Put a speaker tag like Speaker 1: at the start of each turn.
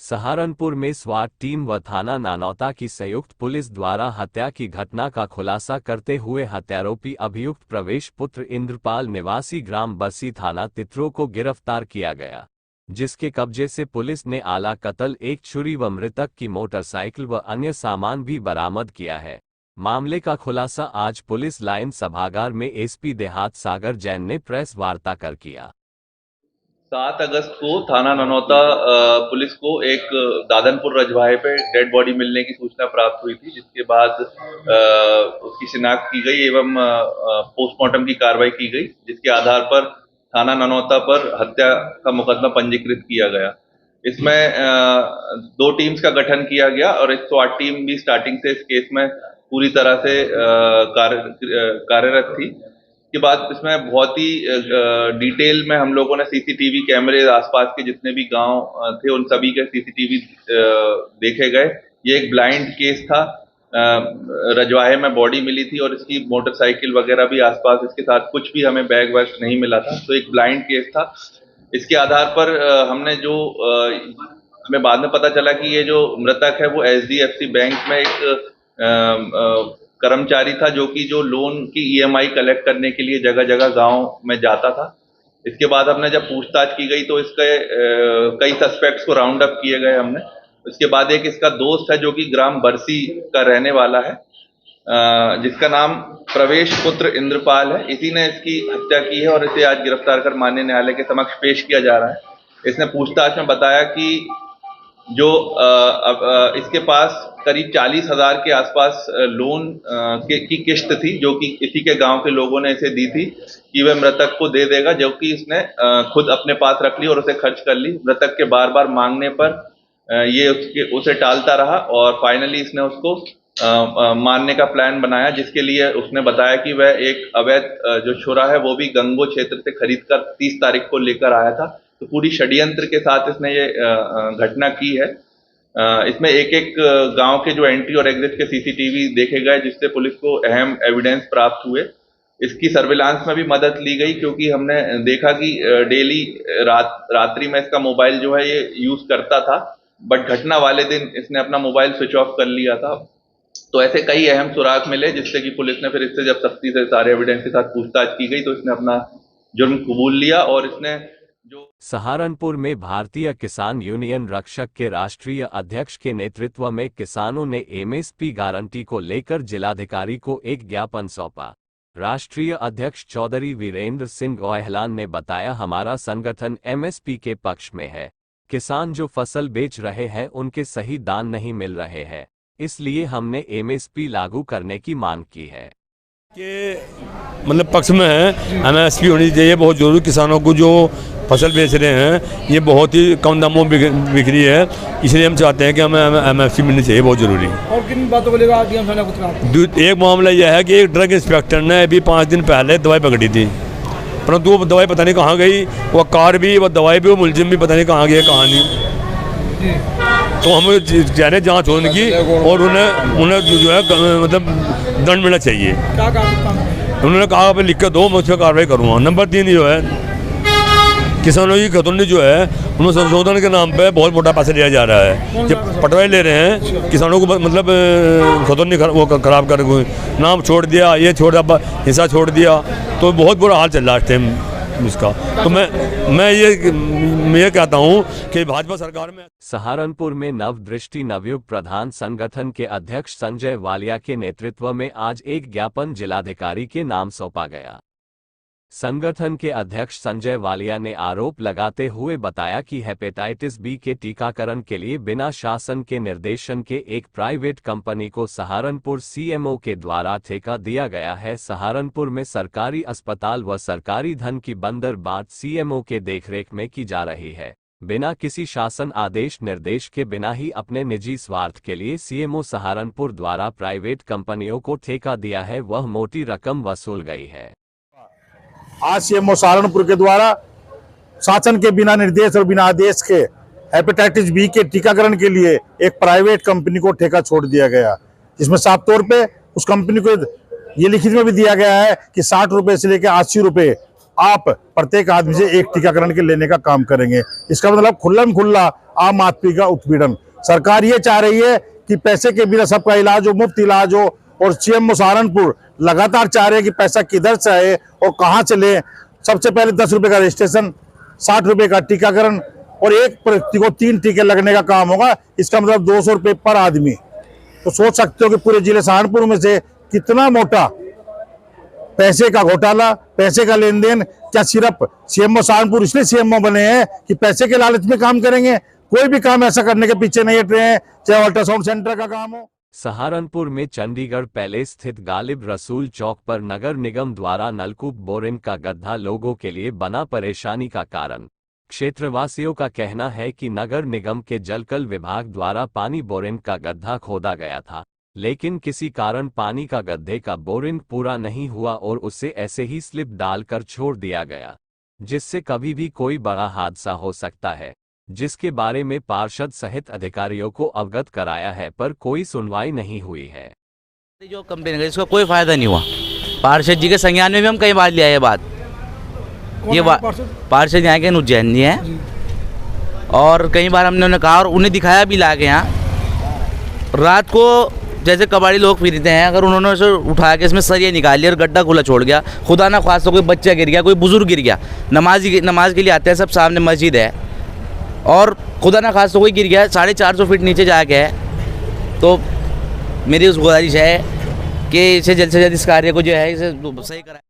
Speaker 1: सहारनपुर में स्वाट टीम व थाना नानौता की संयुक्त पुलिस द्वारा हत्या की घटना का खुलासा करते हुए हत्यारोपी अभियुक्त प्रवेश पुत्र इंद्रपाल निवासी ग्राम बरसी थाना तित्रो को गिरफ्तार किया गया, जिसके कब्जे से पुलिस ने आला कत्ल, एक छुरी व मृतक की मोटरसाइकिल व अन्य सामान भी बरामद किया है। मामले का खुलासा आज पुलिस लाइन सभागार में एसपी देहात सागर जैन ने प्रेस वार्ता कर किया।
Speaker 2: 7 अगस्त को थाना ननौता पुलिस को एक दादनपुर रजवाहे पे डेड बॉडी मिलने की सूचना प्राप्त हुई थी, जिसके बाद उसकी शिनाख्त की गई एवं पोस्टमार्टम की कार्रवाई की गई, जिसके आधार पर थाना ननौता पर हत्या का मुकदमा पंजीकृत किया गया। इसमें 2 टीम्स का गठन किया गया और एक स्वाट टीम भी स्टार्टिंग से इस केस में पूरी तरह से कार्यरत थी। के बाद इसमें बहुत ही डिटेल में हम लोगों ने सीसीटीवी कैमरे आसपास के जितने भी गांव थे उन सभी के सीसीटीवी देखे गए। ये एक ब्लाइंड केस था। रजवाहे में बॉडी मिली थी और इसकी मोटरसाइकिल वगैरह भी आसपास, इसके साथ कुछ भी हमें बैग वैग नहीं मिला था, तो एक ब्लाइंड केस था। इसके आधार पर हमने जो हमें बाद में पता चला कि ये जो मृतक है वो एचडीएफसी बैंक में एक कर्मचारी था, जो कि जो लोन की ईएमआई कलेक्ट करने के लिए जगह जगह गांव में जाता था। इसके बाद हमने जब पूछताछ की गई तो इसके कई सस्पेक्ट्स को राउंड अप किए गए हमने। इसके बाद एक इसका दोस्त है जो कि ग्राम बरसी का रहने वाला है, जिसका नाम प्रवेश पुत्र इंद्रपाल है। इसी ने इसकी हत्या की है और इसे आज गिरफ्तार कर माननीय न्यायालय के समक्ष पेश किया जा रहा है। इसने पूछताछ में बताया कि जो इसके पास करीब 40,000 के आसपास लोन की किश्त थी, जो कि इसी के गांव के लोगों ने इसे दी थी कि वह मृतक को दे देगा, जो कि इसने खुद अपने पास रख ली और उसे खर्च कर ली। मृतक के बार बार मांगने पर ये उसे टालता रहा और फाइनली इसने उसको मारने का प्लान बनाया, जिसके लिए उसने बताया कि वह एक अवैध जो छुरा है वो भी गंगो क्षेत्र से खरीदकर 30 तारीख को लेकर आया था। तो पूरी षड्यंत्र के साथ इसने ये घटना की है। इसमें एक एक गांव के जो एंट्री और एग्जिट के सीसीटीवी देखे गए, जिससे पुलिस को अहम एविडेंस प्राप्त हुए। इसकी सर्विलांस में भी मदद ली गई, क्योंकि हमने देखा कि डेली रात्रि में इसका मोबाइल जो है ये यूज करता था, बट घटना वाले दिन इसने अपना मोबाइल स्विच ऑफ कर लिया था। तो ऐसे कई अहम सुराग मिले, जिससे कि पुलिस ने फिर इससे जब सख्ती से सारे एविडेंस के साथ पूछताछ की गई तो इसने अपना जुर्म कबूल लिया और इसने जो
Speaker 1: सहारनपुर में भारतीय किसान यूनियन रक्षक के राष्ट्रीय अध्यक्ष के नेतृत्व में किसानों ने एमएसपी गारंटी को लेकर जिलाधिकारी को एक ज्ञापन सौंपा। राष्ट्रीय अध्यक्ष चौधरी वीरेंद्र सिंह गोहलान ने बताया, हमारा संगठन एमएसपी के पक्ष में है। किसान जो फसल बेच रहे हैं उनके सही दाम नहीं मिल रहे हैं, इसलिए हमने एमएसपी लागू करने की मांग की है।
Speaker 3: के मतलब पक्ष में है, एमएसपी होनी चाहिए बहुत जरूरी। किसानों को जो फसल बेच रहे हैं ये बहुत ही कम दामों में बिक रही है, इसलिए हम चाहते हैं कि हमें एमएसपी मिलनी चाहिए, बहुत जरूरी।
Speaker 4: और किन बातों को लेकर
Speaker 3: एक मामला यह है कि एक ड्रग इंस्पेक्टर ने अभी 5 दिन पहले दवाई पकड़ी थी, परंतु वो दवाई पता नहीं कहाँ गई, वो कार भी, वो दवाई भी, वो मुलजिम भी पता नहीं कहाँ गया, कहाँ नहीं। तो हम कह रहे जाँच हो उनकी और उन्हें जो है मतलब दंड मिलना चाहिए। उन्होंने कहा आप लिख कर दो, मैं उस पर कार्रवाई करूँगा। नंबर 3 जो है, किसानों की खतौनी जो है उन्हें संशोधन के नाम पे बहुत मोटा पैसा लिया जा रहा है। जब पटवाई ले रहे हैं किसानों को, मतलब खतौनी वो खराब कर, नाम छोड़ दिया, ये छोड़ दिया, हिस्सा छोड़ दिया, तो बहुत बुरा हाल चल रहा है टाइम इसका। तो मैं ये कहता हूँ कि भाजपा सरकार में
Speaker 1: सहारनपुर में नवदृष्टि नवयुग प्रधान संगठन के अध्यक्ष संजय वालिया के नेतृत्व में आज एक ज्ञापन जिलाधिकारी के नाम सौंपा गया। संगठन के अध्यक्ष संजय वालिया ने आरोप लगाते हुए बताया कि हेपेटाइटिस बी के टीकाकरण के लिए बिना शासन के निर्देशन के एक प्राइवेट कंपनी को सहारनपुर सीएमओ के द्वारा ठेका दिया गया है। सहारनपुर में सरकारी अस्पताल व सरकारी धन की बंदरबांट सीएमओ के देखरेख में की जा रही है। बिना किसी शासन आदेश निर्देश के बिना ही अपने निजी स्वार्थ के लिए सीएमओ सहारनपुर द्वारा प्राइवेट कंपनियों को ठेका दिया है, वह मोटी रकम वसूल गई है।
Speaker 5: आज सीएमओ सहारनपुर के द्वारा शासन के बिना निर्देश और बिना आदेश के हेपेटाइटिस बी के टीकाकरण के लिए एक प्राइवेट कंपनी को ठेका छोड़ दिया गया, जिसमें साफ तौर पे उस कंपनी को ये लिखित में भी दिया गया है कि 60 रुपए से लेकर 80 रुपए आप प्रत्येक आदमी से एक टीकाकरण के लेने का काम करेंगे। इसका मतलब खुल्लम खुल्ला आम आदमी का उत्पीड़न। सरकार ये चाह रही है कि पैसे के बिना सबका इलाज हो, मुफ्त इलाज हो, और सीएम सहारनपुर लगातार चाह रहे हैं कि पैसा किधर से आए और कहाँ से ले। सबसे पहले 10 रुपए का रजिस्ट्रेशन, 60 रुपए का टीकाकरण, और एक व्यक्ति को 3 टीके लगने का काम होगा। इसका मतलब 200 रुपए पर आदमी। तो सोच सकते हो कि पूरे जिले सहारनपुर में से कितना मोटा पैसे का घोटाला, पैसे का लेन देन। क्या सिर्फ सीएमओ सहारनपुर इसलिए सीएमओ बने हैं कि पैसे के लालच में काम करेंगे? कोई भी काम ऐसा करने के पीछे नहीं हट रहे हैं, चाहे अल्ट्रासाउंड सेंटर का काम हो।
Speaker 1: सहारनपुर में चंडीगढ़ पैलेस स्थित गालिब रसूल चौक पर नगर निगम द्वारा नलकूप बोरिंग का गड्ढा लोगों के लिए बना परेशानी का कारण। क्षेत्रवासियों का कहना है कि नगर निगम के जलकल विभाग द्वारा पानी बोरिंग का गड्ढा खोदा गया था, लेकिन किसी कारण पानी का गड्ढे का बोरिंग पूरा नहीं हुआ और उसे ऐसे ही स्लिप डालकर छोड़ दिया गया, जिससे कभी भी कोई बड़ा हादसा हो सकता है, जिसके बारे में पार्षद सहित अधिकारियों को अवगत कराया है, पर कोई सुनवाई नहीं हुई है।
Speaker 6: जो कंप्लेन है इसका कोई फायदा नहीं हुआ। पार्षद जी के संज्ञान में भी हम कई बार लिया ये बात। ये पार्षद यहाँ के उज्जैन जी हैं, और कई बार हमने उन्हें कहा और उन्हें दिखाया भी ला के। यहाँ रात को जैसे कबाड़ी लोग फिरते हैं, अगर उन्होंने उसे उठा के इसमें सरिया निकाल लिया और गड्ढा खुला छोड़ गया, खुदा ना खास तो कोई बच्चा गिर गया, कोई बुजुर्ग गिर गया, नमाज के लिए आते हैं सब, सामने मस्जिद है, और खुदा ना खास तो कोई गिर गया 450 फीट नीचे जाके है, तो मेरी उस गुजारिश है कि इसे जल्द से जल्द इस कार्य को जो है इसे सही कराएं।